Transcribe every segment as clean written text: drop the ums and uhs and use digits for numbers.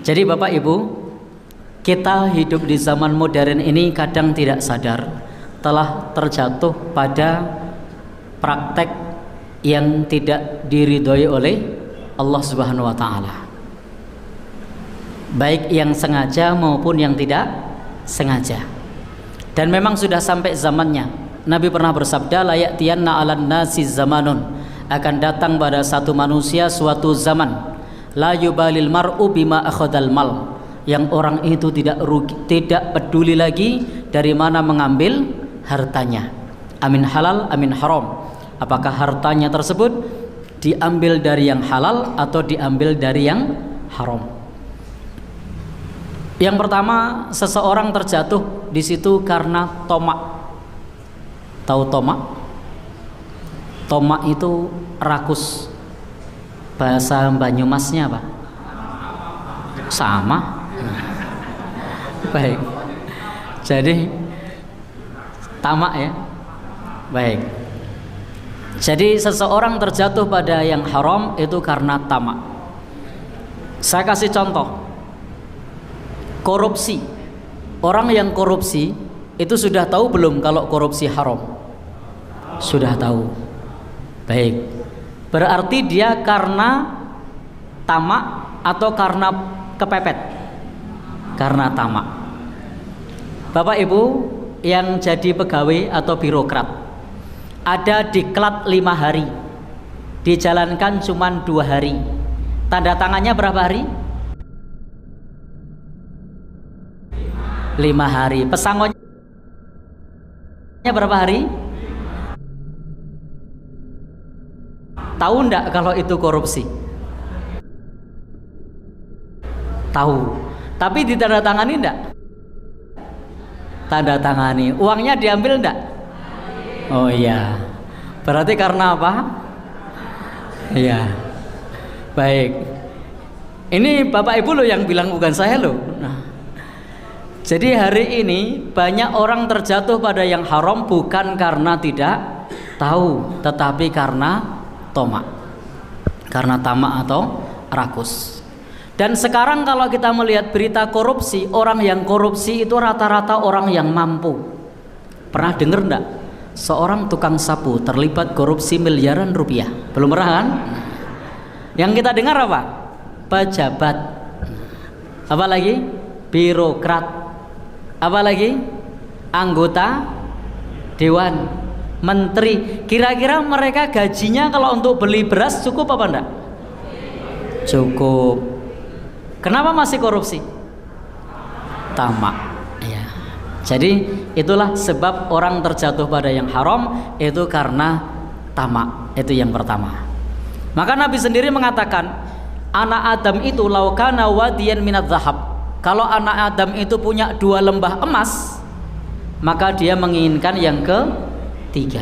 Jadi Bapak Ibu, kita hidup di zaman modern ini kadang tidak sadar telah terjatuh pada praktek yang tidak diridhoi oleh Allah Subhanahu wa taala. Baik yang sengaja maupun yang tidak sengaja. Dan memang sudah sampai zamannya. Nabi pernah bersabda, la ya'tiyanna 'alan nasi zamanun, akan datang pada satu manusia suatu zaman, la yubalil mar'u bima akhadal mal, yang orang itu tidak peduli lagi dari mana mengambil hartanya, amin halal amin haram, apakah hartanya tersebut diambil dari yang halal atau diambil dari yang haram. Yang pertama, seseorang terjatuh di situ karena tomak. Tahu tomak? Tomak itu rakus. Bahasa Banyumasnya apa? Sama. Baik. Jadi tamak ya. Baik. Jadi seseorang terjatuh pada yang haram itu karena tamak. Saya kasih contoh. Korupsi. Orang yang korupsi itu sudah tahu belum kalau korupsi haram? Sudah tahu. Baik. Berarti dia karena tamak atau karena kepepet? Karena tamak. Bapak Ibu yang jadi pegawai atau birokrat, ada diklat 5 hari, dijalankan cuma 2 hari. Tanda tangannya berapa hari? 5 hari. Pesangonnya berapa hari? Tahu enggak kalau itu korupsi? Tahu. Tapi ditandatangani enggak? Tanda tangani. Uangnya diambil enggak? Oh iya. Berarti karena apa? Iya. Baik. Ini Bapak Ibu loh yang bilang, bukan saya loh. Nah. Jadi hari ini banyak orang terjatuh pada yang haram bukan karena tidak tahu, tetapi karena tomak, karena tamak atau rakus. Dan sekarang kalau kita melihat berita korupsi, orang yang korupsi itu rata-rata orang yang mampu. Pernah dengar enggak? Seorang tukang sapu terlibat korupsi miliaran rupiah. Belum pernah kan? Yang kita dengar apa? Pejabat. Apa lagi? Birokrat. Apa lagi? Anggota dewan, menteri. Kira-kira mereka gajinya kalau untuk beli beras cukup apa enggak? Cukup. Kenapa masih korupsi? Tamak ya. Jadi itulah sebab orang terjatuh pada yang haram itu karena tamak. Itu yang pertama. Maka Nabi sendiri mengatakan, anak Adam itu laukana wadiyan minadz zahab. Kalau anak Adam itu punya 2 lembah emas, maka dia menginginkan yang ketiga.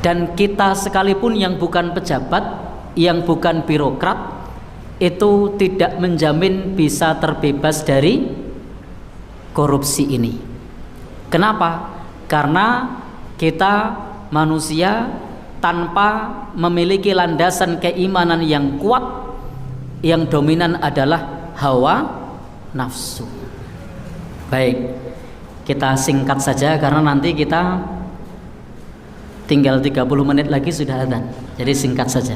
Dan kita sekalipun yang bukan pejabat, yang bukan birokrat, itu tidak menjamin bisa terbebas dari korupsi ini. Kenapa? Karena kita manusia tanpa memiliki landasan keimanan yang kuat, yang dominan adalah hawa nafsu. Baik, kita singkat saja karena nanti kita tinggal 30 menit lagi sudah adzan. Jadi singkat saja.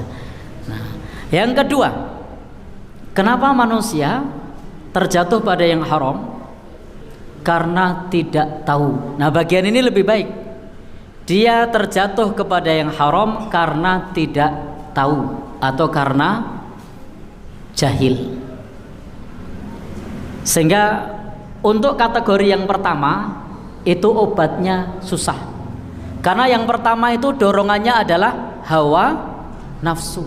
Nah, yang kedua, kenapa manusia terjatuh pada yang haram? Karena tidak tahu. Nah, bagian ini lebih baik. Dia terjatuh kepada yang haram karena tidak tahu atau karena jahil. Sehingga untuk kategori yang pertama itu obatnya susah. Karena yang pertama itu dorongannya adalah hawa nafsu.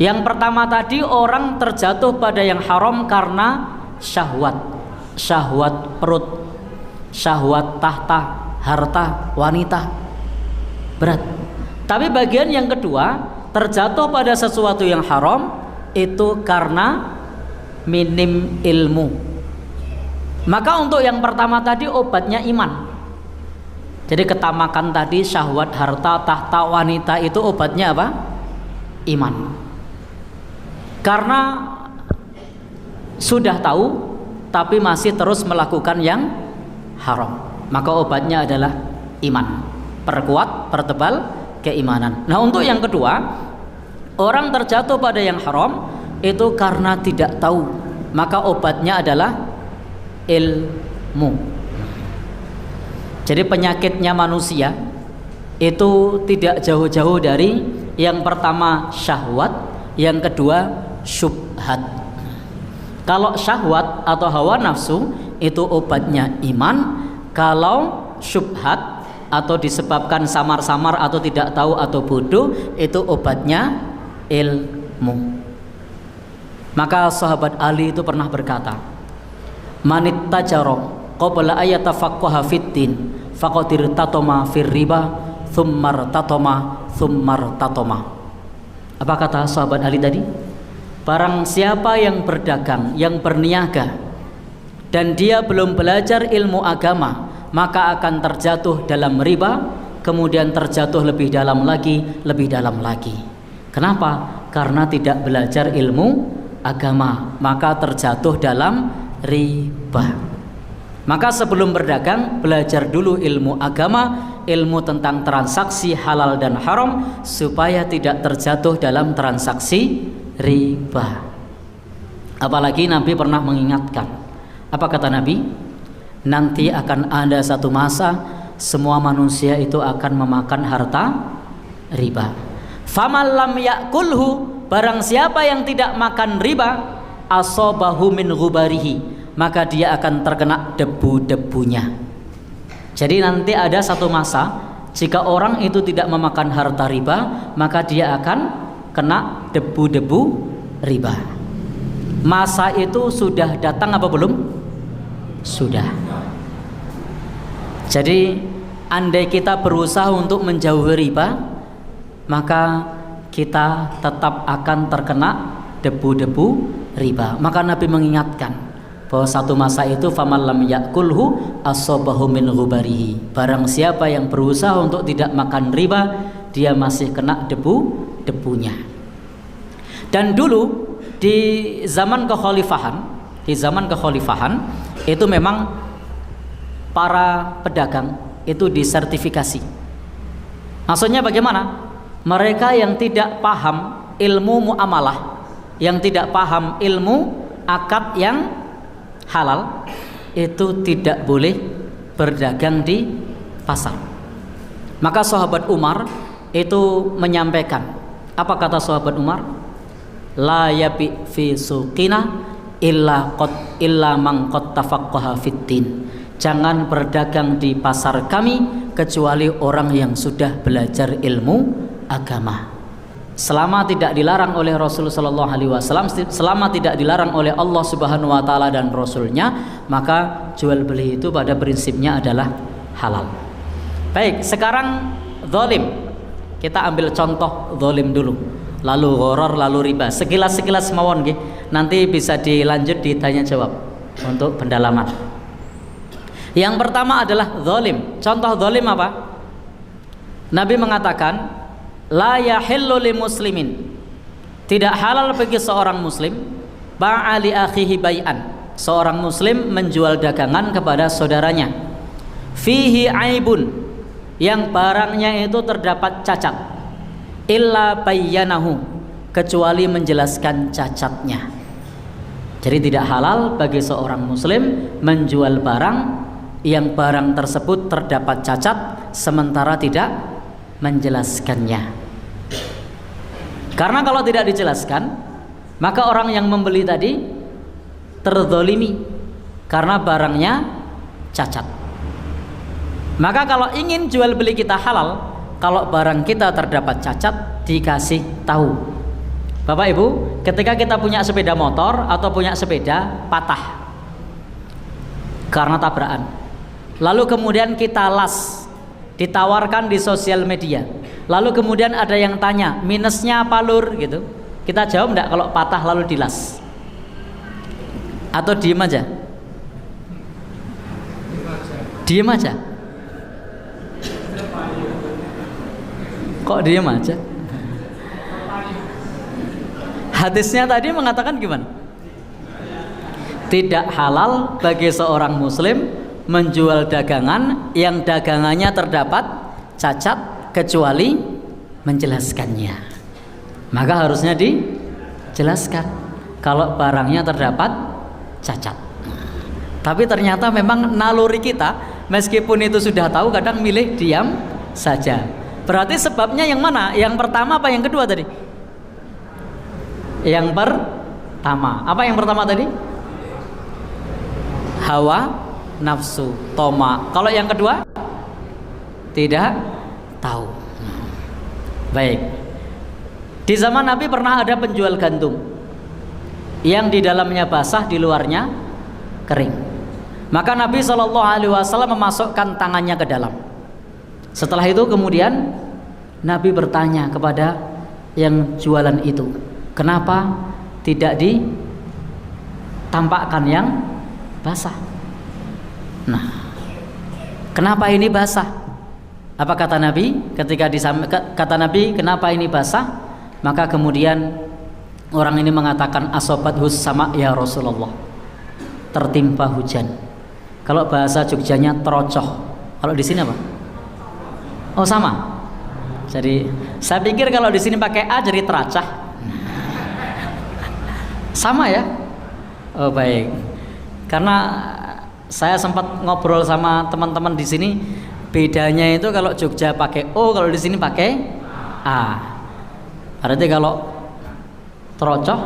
Yang pertama tadi orang terjatuh pada yang haram karena syahwat. Syahwat perut, syahwat tahta, harta, wanita. Berat. Tapi bagian yang kedua, terjatuh pada sesuatu yang haram itu karena minim ilmu. Maka untuk yang pertama tadi obatnya iman. Jadi ketamakan tadi, syahwat harta, tahta, wanita, itu obatnya apa? Iman. Karena sudah tahu tapi masih terus melakukan yang haram, maka obatnya adalah iman. Perkuat, pertebal keimanan. Nah, untuk yang kedua, orang terjatuh pada yang haram itu karena tidak tahu, maka obatnya adalah ilmu. Jadi penyakitnya manusia itu tidak jauh-jauh dari yang pertama syahwat, yang kedua syubhat. Kalau syahwat atau hawa nafsu itu obatnya iman. Kalau syubhat atau disebabkan samar-samar atau tidak tahu atau bodoh, itu obatnya ilmu. Maka sahabat Ali itu pernah berkata, manit tajaro qabla ayatafaqaha fiddin faqadir tatoma fir riba thummar tatoma. Apa kata sahabat Ali tadi? Barang siapa yang berdagang, yang berniaga, dan dia belum belajar ilmu agama, maka akan terjatuh dalam riba, kemudian terjatuh lebih dalam lagi, lebih dalam lagi. Kenapa? Karena tidak belajar ilmu agama, maka terjatuh dalam riba. Maka sebelum berdagang, belajar dulu ilmu agama, ilmu tentang transaksi halal dan haram, supaya tidak terjatuh dalam transaksi riba. Apalagi Nabi pernah mengingatkan. Apa kata Nabi? Nanti akan ada satu masa semua manusia itu akan memakan harta riba. Faman lam yakulhu, barang siapa yang tidak makan riba, asobahu min ghubarihi, maka dia akan terkena debu-debunya. Jadi nanti ada satu masa jika orang itu tidak memakan harta riba, maka dia akan kena debu-debu riba. Masa itu sudah datang apa belum? Sudah. Jadi andai kita berusaha untuk menjauhi riba, maka kita tetap akan terkena debu-debu riba. Maka Nabi mengingatkan bahwa satu masa itu faman lam yakulhu asobahu min ghubarihi. Barang siapa yang berusaha untuk tidak makan riba, dia masih kena debunya. Dan dulu di zaman kekhalifahan itu memang para pedagang itu disertifikasi. Maksudnya bagaimana? Mereka yang tidak paham ilmu muamalah, yang tidak paham ilmu akad yang halal, itu tidak boleh berdagang di pasar. Maka sahabat Umar itu menyampaikan, apa kata sahabat Umar? La yabi fi suqina illa man qad tafaqqaha fiddin. Jangan berdagang di pasar kami kecuali orang yang sudah belajar ilmu agama. Selama tidak dilarang oleh Rasulullah SAW, selama tidak dilarang oleh Allah Subhanahu wa taala dan Rasulnya, maka jual beli itu pada prinsipnya adalah halal. Baik, sekarang zalim. Kita ambil contoh zalim dulu, lalu gharar, lalu riba. Sekilas mawon nggih. Nanti bisa dilanjut ditanya jawab untuk pendalaman. Yang pertama adalah zalim. Contoh zalim apa? Nabi mengatakan, la yahillu li muslimin. Tidak halal bagi seorang muslim ba'a li akhihi bai'an. Seorang muslim menjual dagangan kepada saudaranya. Fihi aibun, yang barangnya itu terdapat cacat. Illa bayyanahu, kecuali menjelaskan cacatnya. Jadi tidak halal bagi seorang muslim menjual barang yang barang tersebut terdapat cacat sementara tidak menjelaskannya. Karena kalau tidak dijelaskan, maka orang yang membeli tadi terzolimi karena barangnya cacat. Maka kalau ingin jual beli kita halal, kalau barang kita terdapat cacat, dikasih tahu. Bapak Ibu, ketika kita punya sepeda motor atau punya sepeda patah karena tabrakan, lalu kemudian kita las, ditawarkan di sosial media, lalu kemudian ada yang tanya, minusnya apa lur gitu, kita jawab enggak kalau patah lalu dilas? Atau diem aja? Diem aja? Kok diem aja? Hadisnya tadi mengatakan gimana? Tidak halal bagi seorang muslim menjual dagangan yang dagangannya terdapat cacat kecuali menjelaskannya. Maka harusnya dijelaskan kalau barangnya terdapat cacat. Tapi ternyata memang naluri kita, meskipun itu sudah tahu, kadang milih diam saja. Berarti sebabnya yang mana? Yang pertama apa yang kedua tadi? Yang pertama. Apa yang pertama tadi? Hawa nafsu, toma. Kalau yang kedua? Tidak tahu. Baik. Di zaman Nabi pernah ada penjual gandum yang di dalamnya basah, di luarnya kering. Maka Nabi SAW memasukkan tangannya ke dalam. Setelah itu kemudian Nabi bertanya kepada yang jualan itu, kenapa tidak ditampakkan yang basah? Nah, kenapa ini basah? Apa kata Nabi? Kata Nabi, kenapa ini basah? Maka kemudian orang ini mengatakan, asobathus sama ya Rasulullah, tertimpa hujan. Kalau bahasa Jogjanya terocoh. Kalau di sini apa? Oh sama. Jadi saya pikir kalau di sini pakai A jadi teracah. Sama ya? Oh baik. Karena saya sempat ngobrol sama teman-teman di sini, bedanya itu kalau Jogja pakai O, kalau di sini pakai A. Berarti kalau terocoh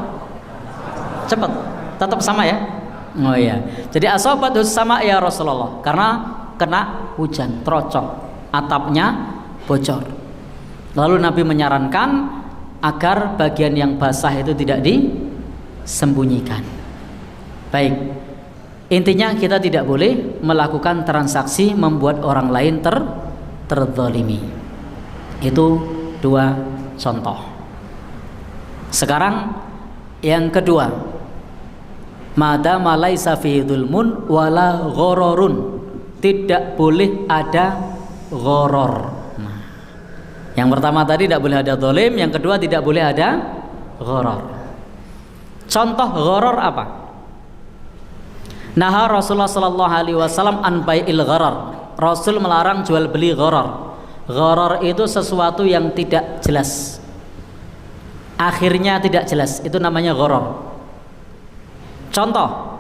cepat, tetap sama ya? Oh iya. Jadi asobathus sama ya Rasulullah, karena kena hujan, terocoh, atapnya bocor. Lalu Nabi menyarankan agar bagian yang basah itu tidak disembunyikan. Baik. Intinya kita tidak boleh melakukan transaksi membuat orang lain terzalimi. Itu dua contoh. Sekarang yang kedua, madama laisa fihi dzulmun wala ghororun, tidak boleh ada ghoror. Nah, yang pertama tadi tidak boleh ada zalim, yang kedua tidak boleh ada ghoror. Contoh ghoror apa? Naha Rasulullah sallallahu alaihi wasallam an bai'il gharar. Rasul melarang jual beli gharar. Gharar itu sesuatu yang tidak jelas, akhirnya tidak jelas, itu namanya gharar. Contoh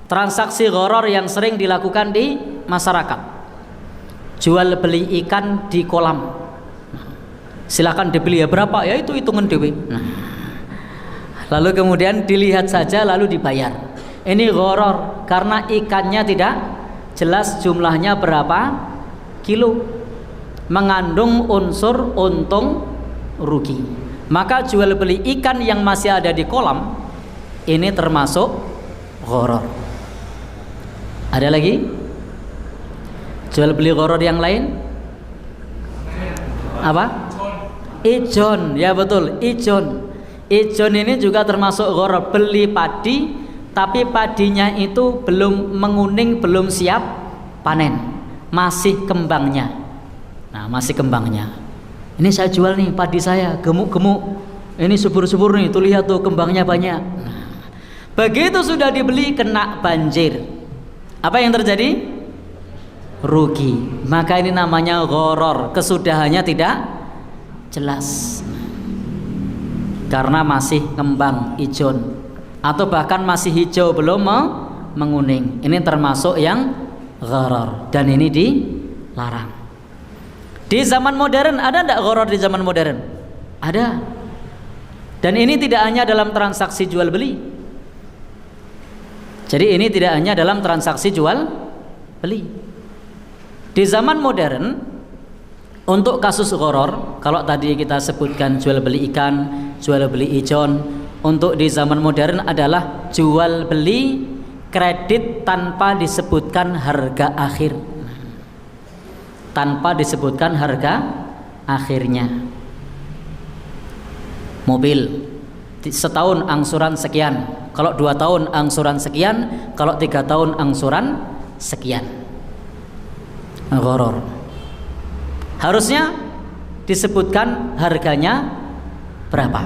transaksi gharar yang sering dilakukan di masyarakat, jual beli ikan di kolam. Silakan dibeli ya berapa, ya itu hitungan dewe. Lalu kemudian dilihat saja lalu dibayar. Ini gharar karena ikannya tidak jelas jumlahnya berapa kilo, mengandung unsur untung rugi. Maka jual beli ikan yang masih ada di kolam ini termasuk gharar. Ada lagi? Jual beli gharar yang lain? Apa? Ijon, ya betul, ijon. Ijon ini juga termasuk gharar. Beli padi, tapi padinya itu belum menguning, belum siap panen, masih kembangnya. Nah, masih kembangnya. Ini saya jual nih padi saya, gemuk-gemuk. Ini subur-subur nih, tuh lihat tuh kembangnya banyak. Nah, begitu sudah dibeli kena banjir, apa yang terjadi? Rugi. Maka ini namanya gharar, kesudahannya tidak jelas karena masih kembang ijon atau bahkan masih hijau belum menguning. Ini termasuk yang gharar dan ini dilarang. Di zaman modern ada tidak gharar? Di zaman modern ada. Dan ini tidak hanya dalam transaksi jual beli. Jadi ini tidak hanya dalam transaksi jual beli. Di zaman modern untuk kasus gharar, kalau tadi kita sebutkan jual beli ikan, jual beli ijon, untuk di zaman modern adalah jual beli kredit tanpa disebutkan harga akhir. Tanpa disebutkan harga akhirnya. Mobil setahun angsuran sekian, kalau 2 tahun angsuran sekian, kalau 3 tahun angsuran sekian. Gharar. Harusnya disebutkan harganya berapa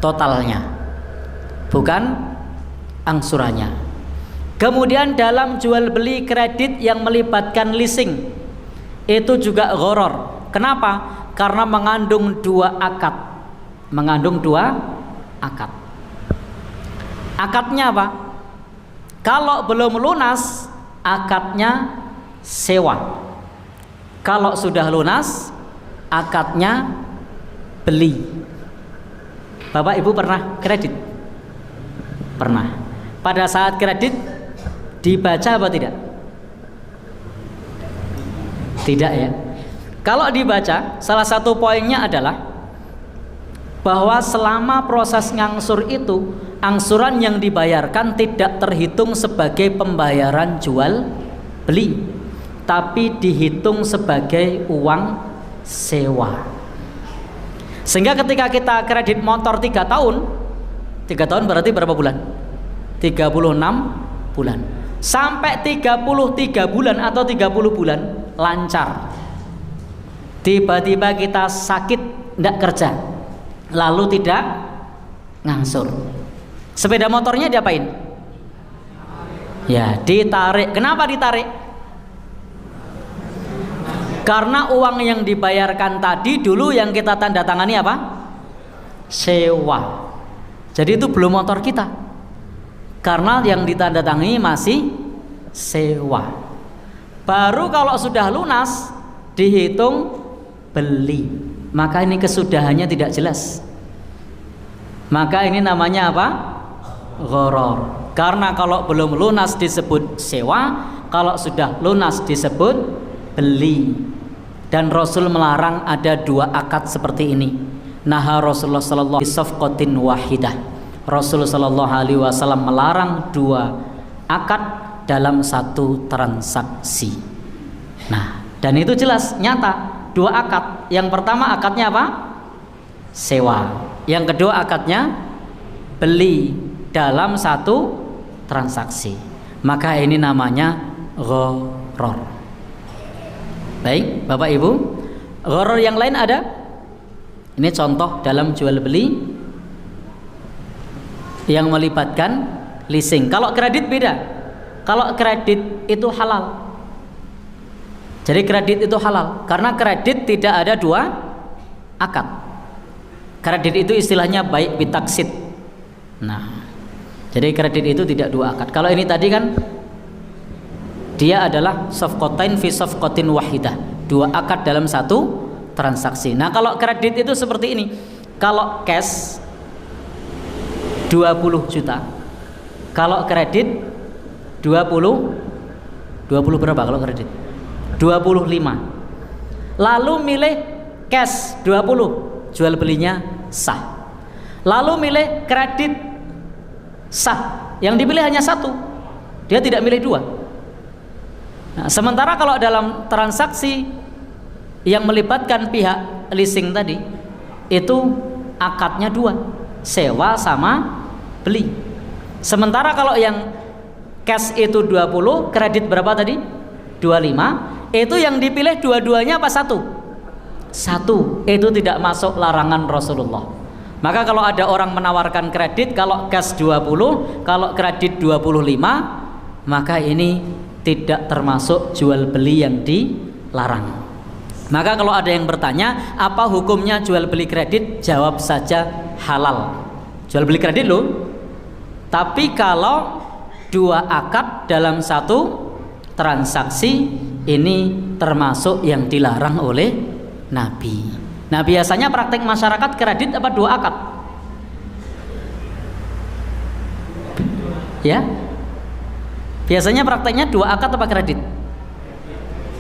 totalnya, bukan angsurannya. Kemudian dalam jual beli kredit yang melibatkan leasing itu juga gharar. Kenapa? Karena mengandung dua akad. Mengandung dua akad. Akadnya apa? Kalau belum lunas, akadnya sewa. Kalau sudah lunas, akadnya beli. Bapak Ibu pernah kredit? Pernah. Pada saat kredit dibaca apa tidak? Tidak ya. Kalau dibaca, salah satu poinnya adalah bahwa selama proses ngangsur itu, angsuran yang dibayarkan tidak terhitung sebagai pembayaran jual beli, tapi dihitung sebagai uang sewa. Sehingga ketika kita kredit motor 3 tahun, 3 tahun berarti berapa bulan? 36 bulan. Sampai 33 bulan atau 30 bulan lancar. Tiba-tiba kita sakit, tidak kerja, lalu tidak ngangsur. Sepeda motornya diapain? Ya, ditarik. Kenapa ditarik? Karena uang yang dibayarkan tadi dulu yang kita tanda tangani apa? Sewa. Jadi itu belum motor kita. Karena yang ditandatangani masih sewa. Baru kalau sudah lunas dihitung beli. Maka ini kesudahannya tidak jelas. Maka ini namanya apa? Gharar. Karena kalau belum lunas disebut sewa, kalau sudah lunas disebut beli. Dan Rasul melarang ada dua akad seperti ini. Naha Rasulullah sallallahu alaihi wasallam wahidah. Rasul sallallahu alaihi wasallam melarang dua akad dalam satu transaksi. Nah, dan itu jelas nyata dua akad. Yang pertama akadnya apa? Sewa. Yang kedua akadnya beli dalam satu transaksi. Maka ini namanya gharar. Baik, Bapak Ibu, gharar yang lain ada? Ini contoh dalam jual beli yang melibatkan leasing. Kalau kredit beda. Kalau kredit itu halal. Jadi kredit itu halal karena kredit tidak ada dua akad. Kredit itu istilahnya baik bitaksid. Nah, jadi kredit itu tidak dua akad. Kalau ini tadi kan dia adalah safqatain fi safqatin wahidah, dua akad dalam satu transaksi. Nah, kalau kredit itu seperti ini. Kalau cash 20 juta. Kalau kredit 20 berapa kalau kredit? 25. Lalu milih cash 20, jual belinya sah. Lalu milih kredit sah. Yang dipilih hanya satu. Dia tidak milih dua. Nah, sementara kalau dalam transaksi yang melibatkan pihak leasing tadi itu akadnya dua, sewa sama beli. Sementara kalau yang cash itu 20, kredit berapa tadi? 25. Itu yang dipilih dua-duanya apa satu? Satu. Itu tidak masuk larangan Rasulullah. Maka kalau ada orang menawarkan kredit, kalau cash 20, kalau kredit 25, maka ini tidak termasuk jual beli yang dilarang. Maka kalau ada yang bertanya apa hukumnya jual beli kredit, jawab saja halal. Jual beli kredit loh. Tapi kalau dua akad dalam satu transaksi, ini termasuk yang dilarang oleh Nabi. Nah, biasanya praktek masyarakat kredit apa dua akad? Ya? Biasanya prakteknya dua akad apa kredit?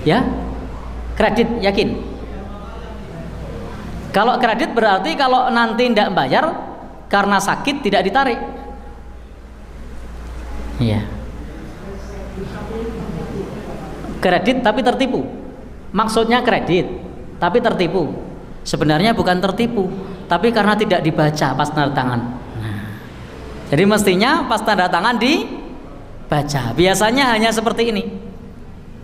Ya? Kredit, yakin? Kalau kredit berarti kalau nanti tidak bayar karena sakit tidak ditarik. Iya. Kredit tapi tertipu. Maksudnya kredit tapi tertipu. Sebenarnya bukan tertipu, tapi karena tidak dibaca pas tanda tangan. Nah, jadi mestinya pas tanda tangan dibaca. Biasanya hanya seperti ini.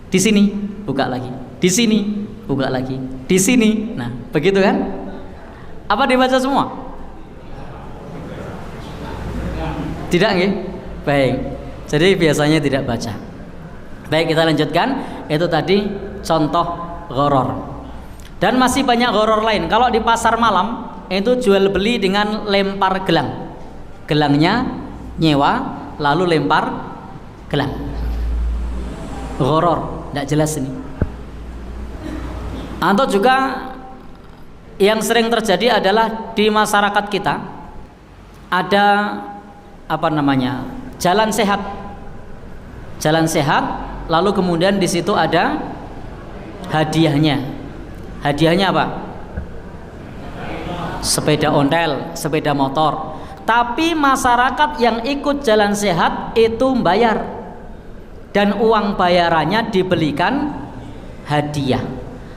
Di sini buka lagi, di sini buka lagi, di sini. Nah, begitu kan? Apa dibaca semua? Tidak nggih? Baik. Jadi biasanya tidak baca. Baik, kita lanjutkan. Itu tadi contoh gharar. Dan masih banyak gharar lain. Kalau di pasar malam itu jual beli dengan lempar gelang. Gelangnya nyewa lalu lempar gelang. Gharar, tidak jelas ini. Atau juga yang sering terjadi adalah di masyarakat kita ada jalan sehat. Jalan sehat. Lalu kemudian di situ ada hadiahnya. Hadiahnya apa? Sepeda ontel, sepeda motor. Tapi masyarakat yang ikut jalan sehat itu bayar. Dan uang bayarannya dibelikan hadiah.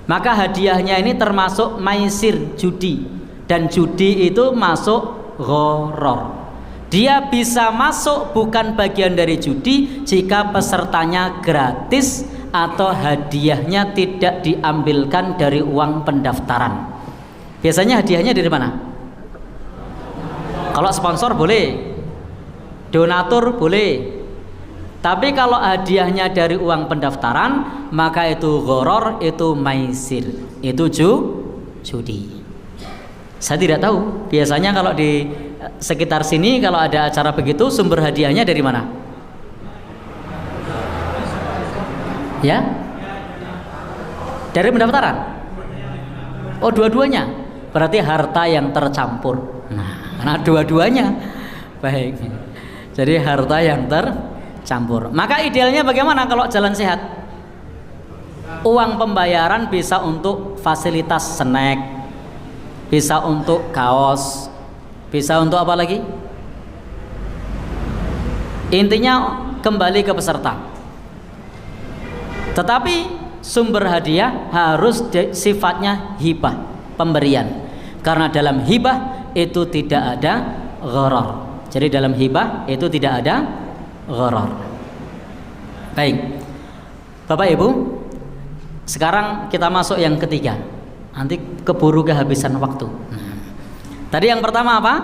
Maka hadiahnya ini termasuk maisir, judi. Dan judi itu masuk gharar. Dia bisa masuk bukan bagian dari judi jika pesertanya gratis atau hadiahnya tidak diambilkan dari uang pendaftaran. Biasanya hadiahnya dari mana? Kalau sponsor boleh, donatur boleh. Tapi kalau hadiahnya dari uang pendaftaran, maka itu gharar, itu maisir, itu judi. Saya tidak tahu. Biasanya kalau di sekitar sini kalau ada acara begitu, sumber hadiahnya dari mana? Ya? Dari pendaftaran? Oh, dua-duanya. Berarti harta yang tercampur. Nah, karena dua-duanya. Baik. Jadi harta yang tercampur. Maka idealnya bagaimana kalau jalan sehat? Uang pembayaran bisa untuk fasilitas snack, bisa untuk kaos, bisa untuk apa lagi? Intinya kembali ke peserta. Tetapi sumber hadiah harus sifatnya hibah, pemberian. Karena dalam hibah itu tidak ada gharar. Jadi dalam hibah itu tidak ada gharar. Baik, Bapak Ibu, sekarang kita masuk yang ketiga. Nanti keburu kehabisan waktu. Tadi yang pertama apa?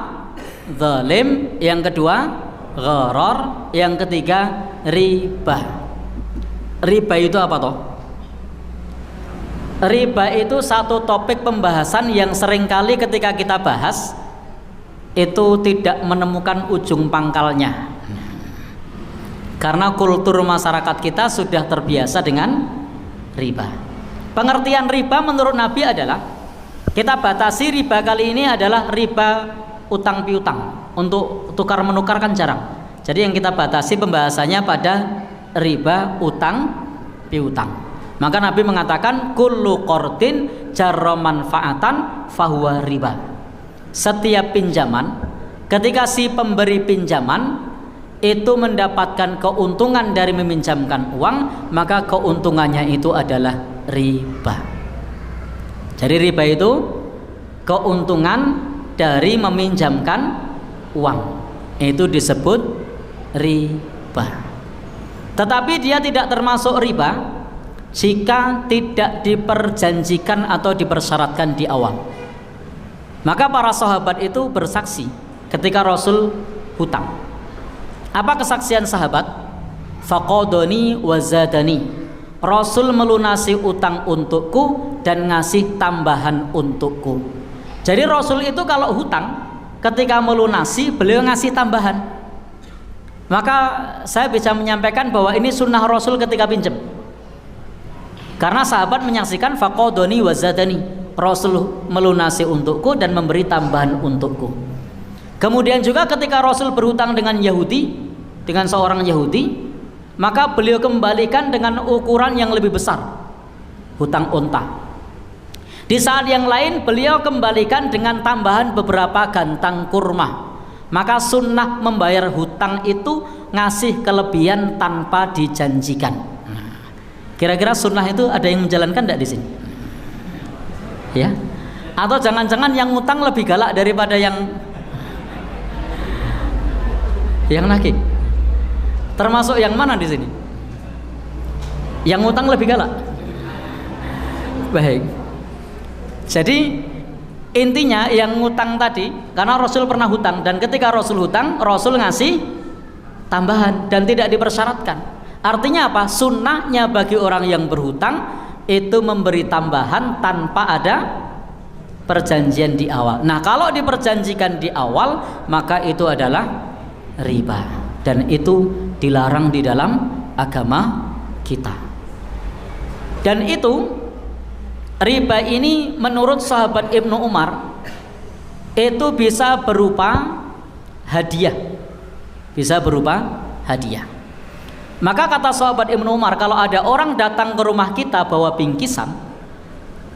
Zalim. Yang kedua gharar. Yang ketiga riba. Riba itu apa toh? Riba itu satu topik pembahasan yang seringkali ketika kita bahas itu tidak menemukan ujung pangkalnya. Karena kultur masyarakat kita sudah terbiasa dengan riba. Pengertian riba menurut Nabi adalah, kita batasi riba kali ini adalah riba utang piutang. Untuk tukar menukar kan jarang. Jadi yang kita batasi pembahasannya pada riba utang piutang. Maka Nabi mengatakan kullu qardin jarra manfaatan fahuwa riba. Setiap pinjaman, ketika si pemberi pinjaman itu mendapatkan keuntungan dari meminjamkan uang, maka keuntungannya itu adalah riba. Jadi riba itu keuntungan dari meminjamkan uang, itu disebut riba. Tetapi dia tidak termasuk riba jika tidak diperjanjikan atau dipersyaratkan di awal. Maka para sahabat itu bersaksi ketika Rasul hutang. Apa kesaksian sahabat? Faqadani wa zadani. Rasul melunasi utang untukku dan ngasih tambahan untukku. Jadi Rasul itu kalau hutang, ketika melunasi beliau ngasih tambahan. Maka saya bisa menyampaikan bahwa ini sunnah Rasul ketika pinjam. Karena sahabat menyaksikan faqadani wa zadani. Rasul melunasi untukku dan memberi tambahan untukku. Kemudian juga ketika Rasul berhutang dengan Yahudi, dengan seorang Yahudi, maka beliau kembalikan dengan ukuran yang lebih besar, hutang unta. Di saat yang lain beliau kembalikan dengan tambahan beberapa gantang kurma. Maka sunnah membayar hutang itu ngasih kelebihan tanpa dijanjikan. Kira-kira sunnah itu ada yang menjalankan tidak di sini? Ya? Atau jangan-jangan yang ngutang lebih galak daripada yang nagih? Termasuk yang mana di sini? Yang ngutang lebih galak? Baik. Jadi intinya yang ngutang tadi, karena Rasul pernah hutang, dan ketika Rasul hutang, Rasul ngasih tambahan dan tidak dipersyaratkan. Artinya apa? Sunnahnya bagi orang yang berhutang itu memberi tambahan tanpa ada perjanjian di awal. Nah, kalau diperjanjikan di awal maka itu adalah riba dan itu dilarang di dalam agama kita. Dan itu riba ini menurut sahabat Ibnu Umar itu bisa berupa hadiah. Bisa berupa hadiah. Maka kata sahabat Ibnu Umar, kalau ada orang datang ke rumah kita bawa bingkisan.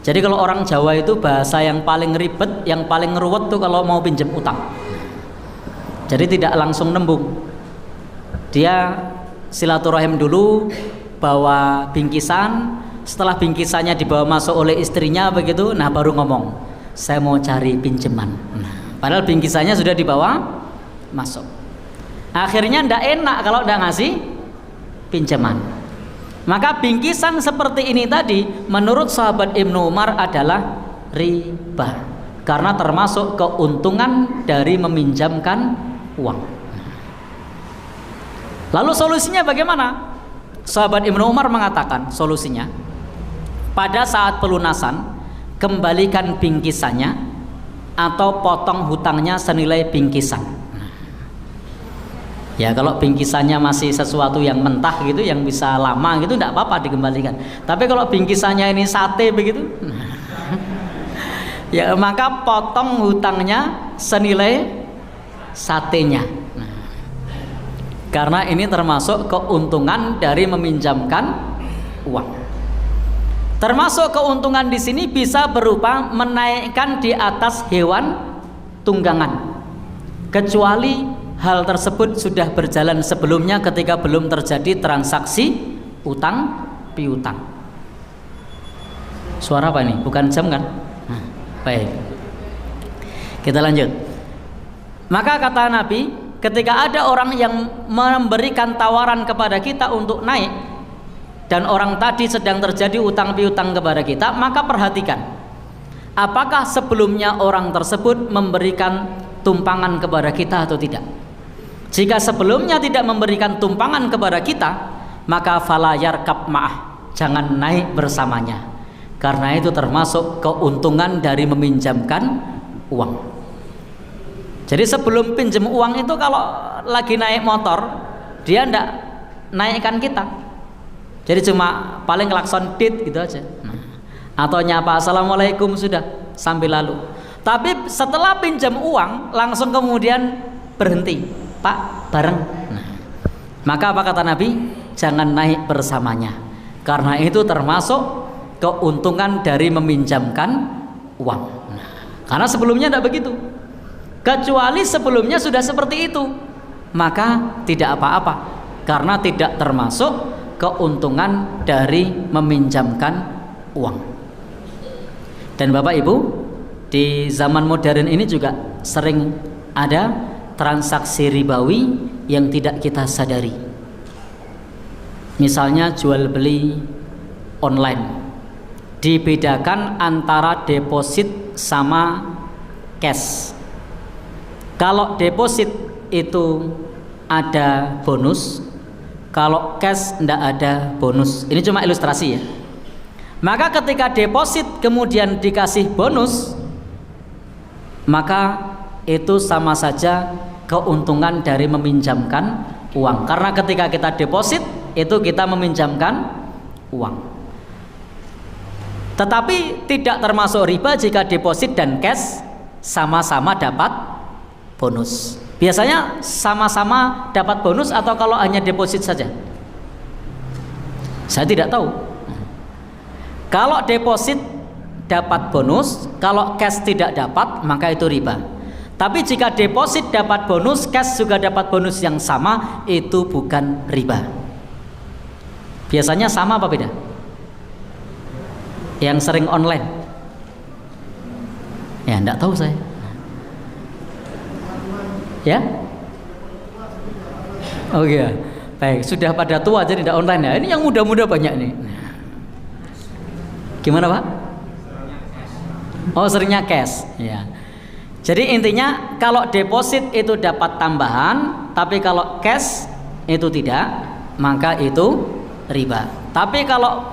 Jadi kalau orang Jawa itu bahasa yang paling ribet, yang paling ruwet tuh kalau mau pinjam utang. Jadi tidak langsung nembung. Dia silaturahim dulu, bawa bingkisan. Setelah bingkisannya dibawa masuk oleh istrinya begitu, nah baru ngomong, saya mau cari pinjaman. Nah, padahal bingkisannya sudah dibawa masuk. Akhirnya ndak enak kalau ndak ngasih pinjaman. Maka bingkisan seperti ini tadi menurut sahabat Ibnu Umar adalah riba karena termasuk keuntungan dari meminjamkan uang. Lalu solusinya bagaimana? Sahabat Ibnu Umar mengatakan solusinya pada saat pelunasan kembalikan bingkisannya atau potong hutangnya senilai bingkisan. Ya kalau bingkisannya masih sesuatu yang mentah gitu, yang bisa lama gitu, tidak apa-apa dikembalikan. Tapi kalau bingkisannya ini sate begitu, ya maka potong hutangnya senilai satenya. Karena ini termasuk keuntungan dari meminjamkan uang. Termasuk keuntungan di sini bisa berupa menaikkan di atas hewan tunggangan, kecuali hal tersebut sudah berjalan sebelumnya ketika belum terjadi transaksi utang piutang. Suara apa ini? Bukan jam kan? Nah, baik. Kita lanjut. Maka kata Nabi, ketika ada orang yang memberikan tawaran kepada kita untuk naik dan orang tadi sedang terjadi utang piutang kepada kita, maka perhatikan apakah sebelumnya orang tersebut memberikan tumpangan kepada kita atau tidak. Jika sebelumnya tidak memberikan tumpangan kepada kita, maka fala yarkab ma'ah, jangan naik bersamanya, karena itu termasuk keuntungan dari meminjamkan uang. Jadi sebelum pinjam uang itu kalau lagi naik motor dia ndak naikkan kita, jadi cuma paling klakson dit gitu aja, atau nyapa assalamualaikum sudah sambil lalu. Tapi setelah pinjam uang langsung kemudian berhenti, Pak bareng. Nah, maka apa kata Nabi? Jangan naik bersamanya, karena itu termasuk keuntungan dari meminjamkan uang. Nah, karena sebelumnya tidak begitu. Kecuali sebelumnya sudah seperti itu, maka tidak apa-apa, karena tidak termasuk keuntungan dari meminjamkan uang. Dan Bapak Ibu, di zaman modern ini juga sering ada transaksi ribawi yang tidak kita sadari. Misalnya jual beli online, dibedakan antara deposit sama cash. Kalau deposit itu ada bonus, kalau cash tidak ada bonus. Ini cuma ilustrasi ya. Maka ketika deposit kemudian dikasih bonus, maka itu sama saja keuntungan dari meminjamkan uang. Karena ketika kita deposit itu kita meminjamkan uang. Tetapi tidak termasuk riba jika deposit dan cash sama-sama dapat bonus. Biasanya sama-sama dapat bonus atau kalau hanya deposit saja? Saya tidak tahu. Kalau deposit dapat bonus, kalau cash tidak dapat maka itu riba. Tapi jika deposit dapat bonus, cash juga dapat bonus yang sama, itu bukan riba. Biasanya sama apa beda? Yang sering online? Ya, enggak tahu saya. Ya? Oh iya. Baik, sudah pada tua jadi tidak online ya. Ini yang muda-muda banyak nih. Gimana Pak? Oh, seringnya cash. Ya. Jadi intinya kalau deposit itu dapat tambahan, tapi kalau cash itu tidak, maka itu riba. Tapi kalau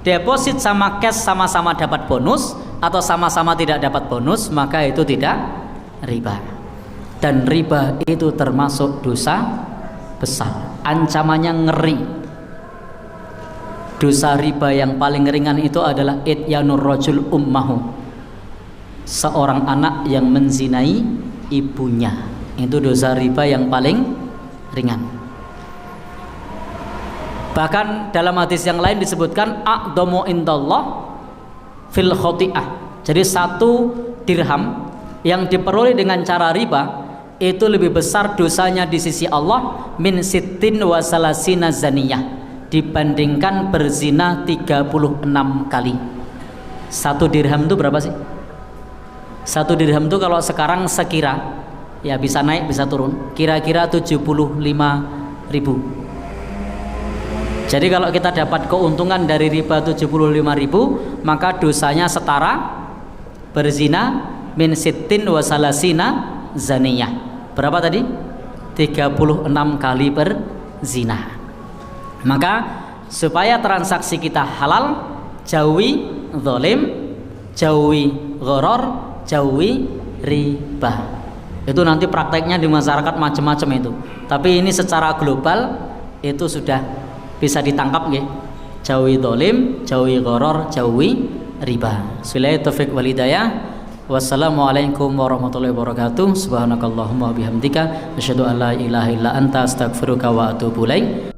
deposit sama cash sama-sama dapat bonus atau sama-sama tidak dapat bonus, maka itu tidak riba. Dan riba itu termasuk dosa besar, ancamannya ngeri. Dosa riba yang paling ringan itu adalah ityanur rajul ummahu, seorang anak yang menzinai ibunya. Itu dosa riba yang paling ringan. Bahkan dalam hadis yang lain disebutkan a'dhamu indallah fil khoti'ah. Jadi 1 dirham yang diperoleh dengan cara riba itu lebih besar dosanya di sisi Allah min sittin wa salasina zaniyah, dibandingkan berzina 36 kali. 1 dirham itu berapa sih? 1 dirham itu kalau sekarang sekira, ya bisa naik bisa turun, kira-kira 75.000. Jadi kalau kita dapat keuntungan dari riba 75.000, maka dosanya setara berzina min sittin wa salasina zaniyah. Berapa tadi? 36 kali berzina. Maka supaya transaksi kita halal, jauhi zalim, jauhi gharar, jauhi riba. Itu nanti prakteknya di masyarakat macam-macam itu. Tapi ini secara global itu sudah bisa ditangkap nggih. Jauhi zalim, jauhi gharar, jauhi riba. Billahi taufik wal hidayah. Wassalamualaikum warahmatullahi wabarakatuh. Subhanakallahumma bihamdika asyhadu an la ilaha illa anta astaghfiruka wa atubu ilaik.